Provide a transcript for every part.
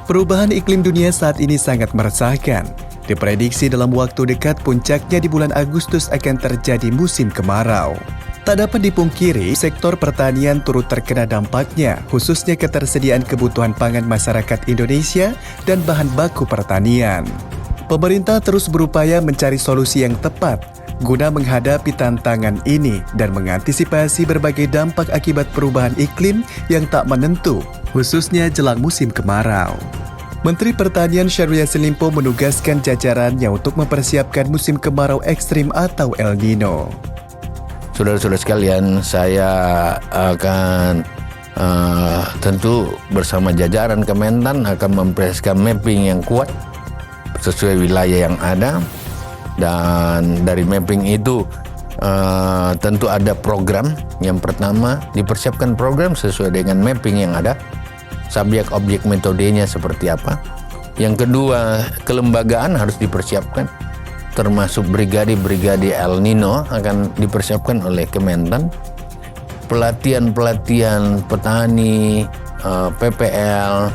Perubahan iklim dunia saat ini sangat meresahkan. Diprediksi dalam waktu dekat puncaknya di bulan Agustus akan terjadi musim kemarau. Tak dapat dipungkiri, sektor pertanian turut terkena dampaknya, khususnya ketersediaan kebutuhan pangan masyarakat Indonesia dan bahan baku pertanian. Pemerintah terus berupaya mencari solusi yang tepat guna menghadapi tantangan ini dan mengantisipasi berbagai dampak akibat perubahan iklim yang tak menentu, khususnya jelang musim kemarau. Menteri Pertanian Syahrul Yassin Limpo menugaskan jajarannya untuk mempersiapkan musim kemarau ekstrim atau El Nino. Saudara-saudara sekalian, saya akan tentu bersama jajaran Kementan akan mempreskan mapping yang kuat sesuai wilayah yang ada. Dan dari mapping itu tentu ada program. Yang pertama, dipersiapkan program sesuai dengan mapping yang ada. Subjek objek metodenya seperti apa. Yang kedua, kelembagaan harus dipersiapkan. Termasuk brigade El Nino akan dipersiapkan oleh Kementan. Pelatihan petani, PPL,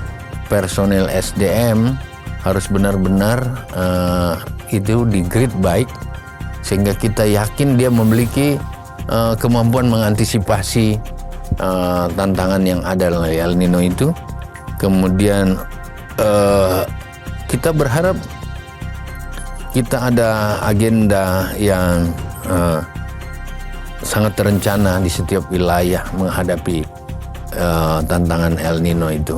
personel SDM harus benar-benar itu di-grade baik, sehingga kita yakin dia memiliki kemampuan mengantisipasi tantangan yang ada dalam El Nino itu. Kemudian kita berharap kita ada agenda yang sangat terencana di setiap wilayah menghadapi tantangan El Nino itu.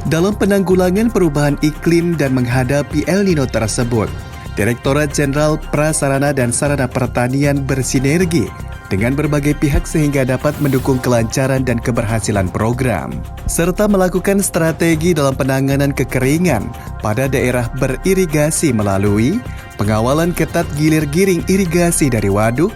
Dalam penanggulangan perubahan iklim dan menghadapi El Nino tersebut, Direktorat Jenderal Prasarana dan Sarana Pertanian bersinergi dengan berbagai pihak sehingga dapat mendukung kelancaran dan keberhasilan program, serta melakukan strategi dalam penanganan kekeringan pada daerah beririgasi melalui pengawalan ketat gilir-giring irigasi dari waduk,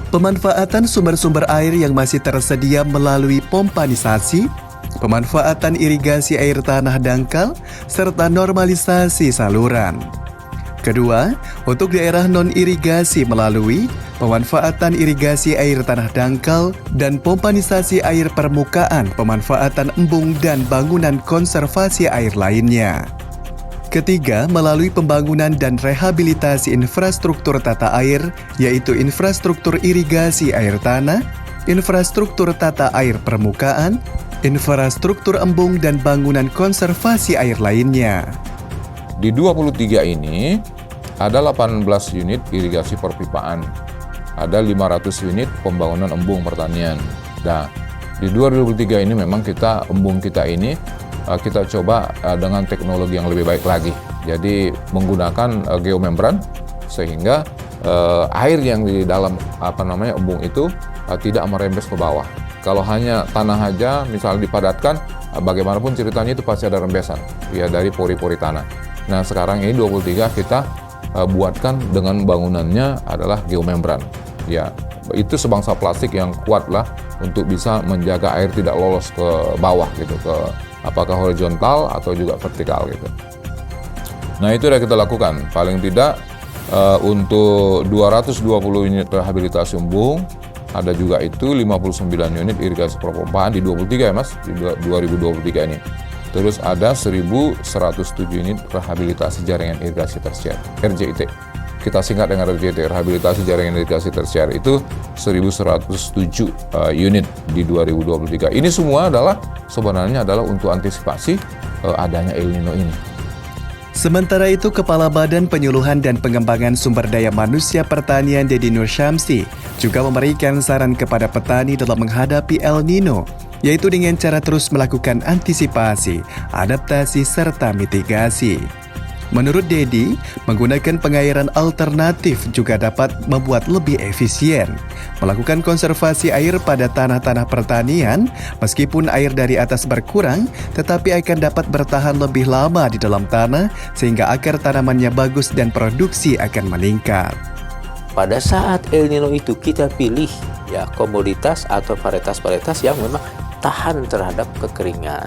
pemanfaatan sumber-sumber air yang masih tersedia melalui pompanisasi, pemanfaatan irigasi air tanah dangkal, serta normalisasi saluran. Kedua, untuk daerah non-irigasi melalui pemanfaatan irigasi air tanah dangkal dan pompanisasi air permukaan, pemanfaatan embung dan bangunan konservasi air lainnya. Ketiga, melalui pembangunan dan rehabilitasi infrastruktur tata air, yaitu infrastruktur irigasi air tanah, infrastruktur tata air permukaan, infrastruktur embung dan bangunan konservasi air lainnya. Di 23 ini ada 18 unit irigasi perpipaan, ada 500 unit pembangunan embung pertanian. Nah, di 2023 ini memang embung kita ini kita coba dengan teknologi yang lebih baik lagi. Jadi menggunakan geomembran sehingga air yang di dalam embung itu tidak merembes ke bawah. Kalau hanya tanah aja misalnya dipadatkan, bagaimanapun ceritanya itu pasti ada rembesan ya dari pori-pori tanah. Nah, sekarang ini 23 kita buatkan dengan bangunannya adalah geomembran. Ya, itu sebangsa plastik yang kuat lah untuk bisa menjaga air tidak lolos ke bawah gitu, ke apakah horizontal atau juga vertikal gitu. Nah, itu sudah kita lakukan. Paling tidak untuk 220 unit rehabilitasi embung, ada juga itu 59 unit irigasi perpompaan di 23 ya Mas, di 2023 ini. Terus ada 1.107 unit rehabilitasi jaringan irigasi tersier, RJIT. Kita singkat dengan RJIT, rehabilitasi jaringan irigasi tersier itu 1.107 unit di 2023. Ini semua sebenarnya adalah untuk antisipasi adanya El Nino ini. Sementara itu, Kepala Badan Penyuluhan dan Pengembangan Sumber Daya Manusia Pertanian Deddy Nur Syamsi juga memberikan saran kepada petani dalam menghadapi El Nino, yaitu dengan cara terus melakukan antisipasi, adaptasi, serta mitigasi. Menurut Deddy, menggunakan pengairan alternatif juga dapat membuat lebih efisien. Melakukan konservasi air pada tanah-tanah pertanian, meskipun air dari atas berkurang, tetapi akan dapat bertahan lebih lama di dalam tanah, sehingga akar tanamannya bagus dan produksi akan meningkat. Pada saat El Nino itu kita pilih ya komoditas atau varietas-varietas yang memang tahan terhadap kekeringan.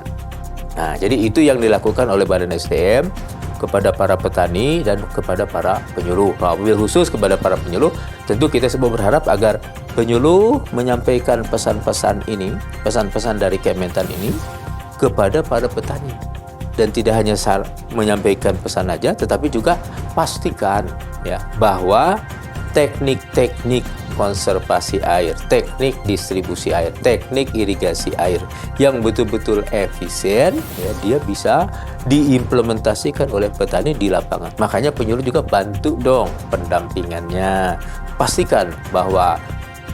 Nah, jadi itu yang dilakukan oleh Badan SDM kepada para petani dan kepada para penyuluh. Wabil khusus kepada para penyuluh, tentu kita semua berharap agar penyuluh menyampaikan pesan-pesan ini, pesan-pesan dari Kementan ini kepada para petani. dan tidak hanya menyampaikan pesan aja, tetapi juga pastikan ya bahwa teknik-teknik konservasi air, teknik distribusi air, teknik irigasi air yang betul-betul efisien, ya, dia bisa diimplementasikan oleh petani di lapangan. Makanya penyuluh juga bantu dong pendampingannya. Pastikan bahwa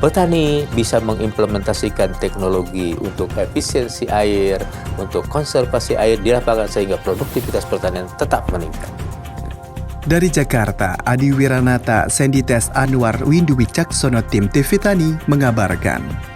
petani bisa mengimplementasikan teknologi untuk efisiensi air, untuk konservasi air di lapangan sehingga produktivitas pertanian tetap meningkat. Dari Jakarta, Adi Wiranata, Sendites Anwar Windu Wicaksono, Tim TV Tani mengabarkan.